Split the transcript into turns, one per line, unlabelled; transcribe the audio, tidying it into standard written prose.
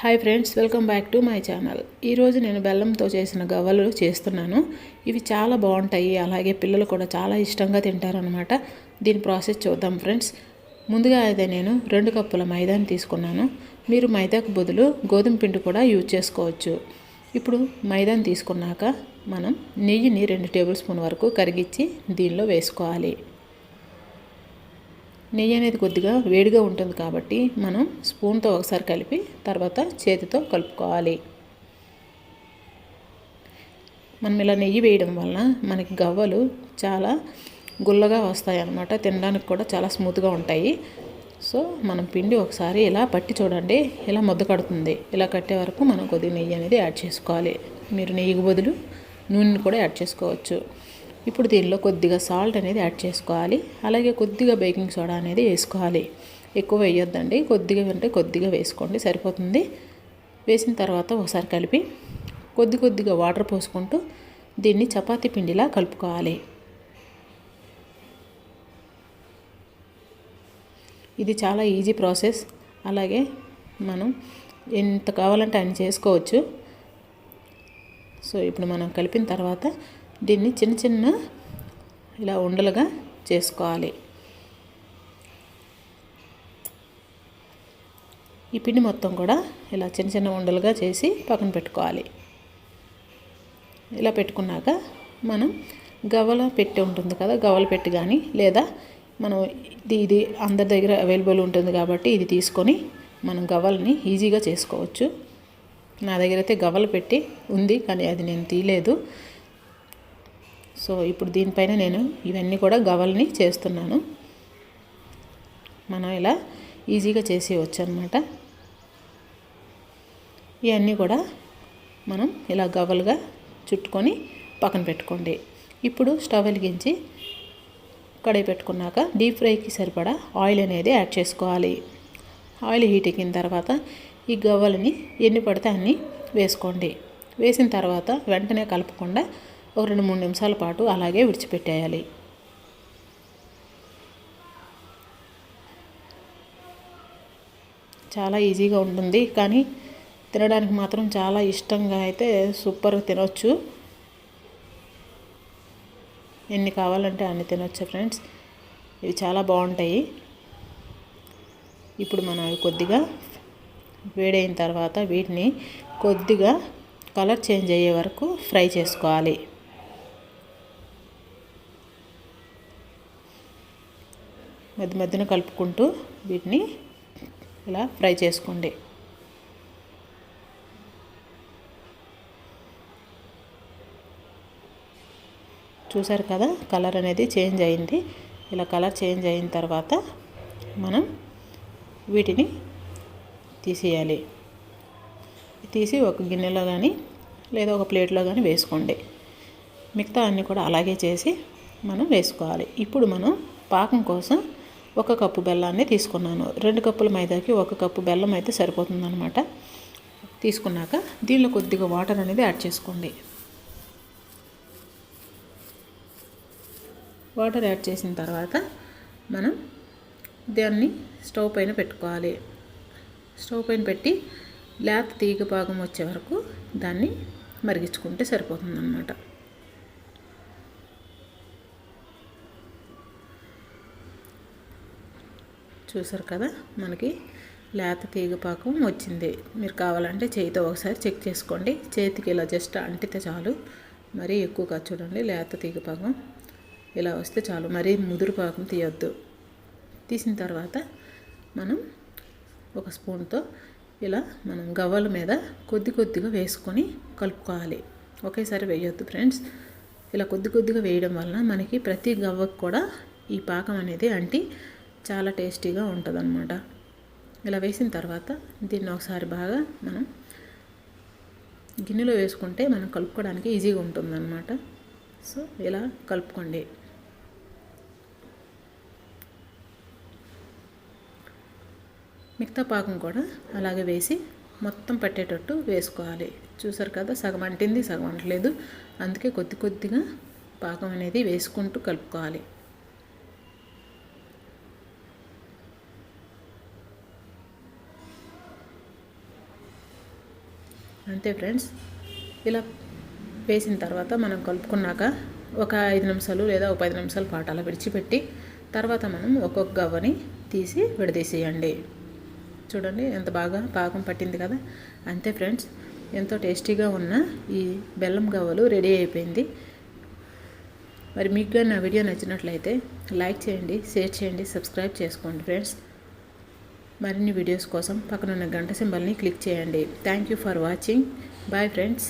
Hi friends, welcome back to my channel. ఈరోజు నేను బెల్లంతో చేసిన గవ్వలు చేస్తున్నాను. ఇవి చాలా బాగుంటాయి, అలాగే పిల్లలు కూడా చాలా ఇష్టంగా తింటారనమాట. దీని ప్రాసెస్ చూద్దాం ఫ్రెండ్స్. ముందుగా అయితే నేను 2 కప్పుల మైదాని తీసుకున్నాను. మీరు మైదాకు బదులు గోధుమ పిండి కూడా యూజ్ చేసుకోవచ్చు. ఇప్పుడు మైదాని తీసుకున్నాక మనం నెయ్యిని 2 టేబుల్ స్పూన్ వరకు కరిగించి దీనిలో వేసుకోవాలి. నెయ్యి అనేది కొద్దిగా వేడిగా ఉంటుంది కాబట్టి మనం స్పూన్తో ఒకసారి కలిపి తర్వాత చేతితో కలుపుకోవాలి. మనం ఇలా నెయ్యి వేయడం వలన మనకి గవ్వలు చాలా గుల్లగా వస్తాయి అన్నమాట. తినడానికి కూడా చాలా స్మూత్గా ఉంటాయి. సో మనం పిండి ఒకసారి ఇలా పట్టి చూడండి, ఇలా ముద్ద కడుతుంది. ఇలా కట్టే వరకు మనం కొద్దిగా నెయ్యి అనేది యాడ్ చేసుకోవాలి. మీరు నెయ్యికి బదులు నూనెని కూడా యాడ్ చేసుకోవచ్చు. ఇప్పుడు దీనిలో కొద్దిగా సాల్ట్ అనేది యాడ్ చేసుకోవాలి. అలాగే కొద్దిగా బేకింగ్ సోడా అనేది వేసుకోవాలి. ఎక్కువ వేయొద్దండి, కొద్దిగా అంటే కొద్దిగా వేసుకోండి, సరిపోతుంది. వేసిన తర్వాత ఒకసారి కలిపి కొద్దిగా వాటర్ పోసుకుంటూ దీన్ని చపాతీ పిండిలా కలుపుకోవాలి. ఇది చాలా ఈజీ ప్రాసెస్. అలాగే మనం ఎంత కావాలంటే అన్ని చేసుకోవచ్చు. సో ఇప్పుడు మనం కలిపిన తర్వాత దీన్ని చిన్న ఇలా ఉండలుగా చేసుకోవాలి. ఈ పిండి మొత్తం కూడా ఇలా చిన్న ఉండలుగా చేసి పక్కన పెట్టుకోవాలి. ఇలా పెట్టుకున్నాక మనం గవ్వల పెట్టి ఉంటుంది కదా, గవ్వల పెట్టి కానీ లేదా మనం ఇది అందరి దగ్గర అవైలబుల్ ఉంటుంది కాబట్టి ఇది తీసుకొని మనం గవ్వల్ని ఈజీగా చేసుకోవచ్చు. నా దగ్గర అయితే గవ్వల పెట్టి ఉంది, కానీ అది నేను తీయలేదు. సో ఇప్పుడు దీనిపైన నేను ఇవన్నీ కూడా గవ్వల్ని చేస్తున్నాను. మనం ఇలా ఈజీగా చేసేయచ్చు అనమాట. ఇవన్నీ కూడా మనం ఇలా గవ్వలుగా చుట్టుకొని పక్కన పెట్టుకోండి. ఇప్పుడు స్టవ్ వెలిగించి కడాయి పెట్టుకున్నాక డీప్ ఫ్రైకి సరిపడా ఆయిల్ అనేది యాడ్ చేసుకోవాలి. ఆయిల్ హీట్ ఎక్కిన తర్వాత ఈ గవ్వలని ఎన్ని పడితే అన్ని వేసుకోండి. వేసిన తర్వాత వెంటనే కలపకుండా ఒక 2-3 నిమిషాల పాటు అలాగే విడిచిపెట్టేయాలి. చాలా ఈజీగా ఉంటుంది, కానీ తినడానికి మాత్రం చాలా ఇష్టంగా అయితే సూపర్గా తినొచ్చు. ఎన్ని కావాలంటే అన్ని తినొచ్చు ఫ్రెండ్స్. ఇవి చాలా బాగుంటాయి. ఇప్పుడు మనం కొద్దిగా వేడైన తర్వాత వీటిని కొద్దిగా కలర్ చేంజ్ అయ్యే వరకు ఫ్రై చేసుకోవాలి. మధ్యన కలుపుకుంటూ వీటిని ఇలా ఫ్రై చేసుకోండి. చూసారు కదా, కలర్ అనేది చేంజ్ అయింది. ఇలా కలర్ చేంజ్ అయిన తర్వాత మనం వీటిని తీసేయాలి. తీసి ఒక గిన్నెలో కానీ లేదా ఒక ప్లేట్లో కానీ వేసుకోండి. మిగతా అన్నీ కూడా అలాగే చేసి మనం వేసుకోవాలి. ఇప్పుడు మనం పాకం కోసం 1 కప్పు బెల్లాన్ని తీసుకున్నాను. 2 కప్పుల మైదాకి 1 కప్పు బెల్లం అయితే సరిపోతుందన్నమాట. తీసుకున్నాక దీనిలో కొద్దిగా వాటర్ అనేది యాడ్ చేసుకోండి. వాటర్ యాడ్ చేసిన తర్వాత మనం దాన్ని స్టవ్ పైన పెట్టుకోవాలి. స్టవ్ పైన పెట్టి లేత తీగ పాకం వచ్చే వరకు దాన్ని మరిగించుకుంటే సరిపోతుందన్నమాట. చూసారు కదా, మనకి లేత తీగ పాకం వచ్చింది. మీరు కావాలంటే చేతితో ఒకసారి చెక్ చేసుకోండి. చేతికి ఇలా జస్ట్ అంటితే చాలు. మరీ ఎక్కువగా చూడండి, లేత తీగ పాకం ఇలా వస్తే చాలు. మరీ ముదురు పాకం తీయొద్దు. తీసిన తర్వాత మనం ఒక స్పూన్తో ఇలా మనం గవ్వల మీద కొద్దిగా వేసుకొని కలుపుకోవాలి. ఒకేసారి వేయొద్దు ఫ్రెండ్స్. ఇలా కొద్దిగా వేయడం వలన మనకి ప్రతి గవ్వకు కూడా ఈ పాకం అనేది అంటి చాలా టేస్టీగా ఉంటుందన్నమాట. ఇలా వేసిన తర్వాత దీన్ని ఒకసారి బాగా మనం గిన్నెలో వేసుకుంటే మనం కలుపుకోవడానికి ఈజీగా ఉంటుందన్నమాట. సో ఇలా కలుపుకోండి. మిగతా పాకం కూడా అలాగే వేసి మొత్తం పట్టేటట్టు వేసుకోవాలి. చూసారు కదా, సగం అంటింది, సగం అంటలేదు. అందుకే కొద్దిగా పాకం అనేది వేసుకుంటూ కలుపుకోవాలి. అంతే ఫ్రెండ్స్. ఇలా వేసిన తర్వాత మనం కలుపుకున్నాక ఒక 5 నిమిషాలు లేదా ఒక 10 నిమిషాల పాటు అలా విడిచిపెట్టి తర్వాత మనం ఒక్కొక్క గవ్వని తీసి విడదీసేయండి. చూడండి ఎంత బాగా పాకం పట్టింది కదా. అంతే ఫ్రెండ్స్, ఎంతో టేస్టీగా ఉన్న ఈ బెల్లం గవ్వలు రెడీ అయిపోయింది. మరి మీకు కానీ నా వీడియో నచ్చినట్లయితే లైక్ చేయండి, షేర్ చేయండి, సబ్స్క్రైబ్ చేసుకోండి ఫ్రెండ్స్. మరిన్ని వీడియోస్ కోసం పక్కనున్న గంట సింబల్ని క్లిక్ చేయండి. Thank you for watching. Bye friends.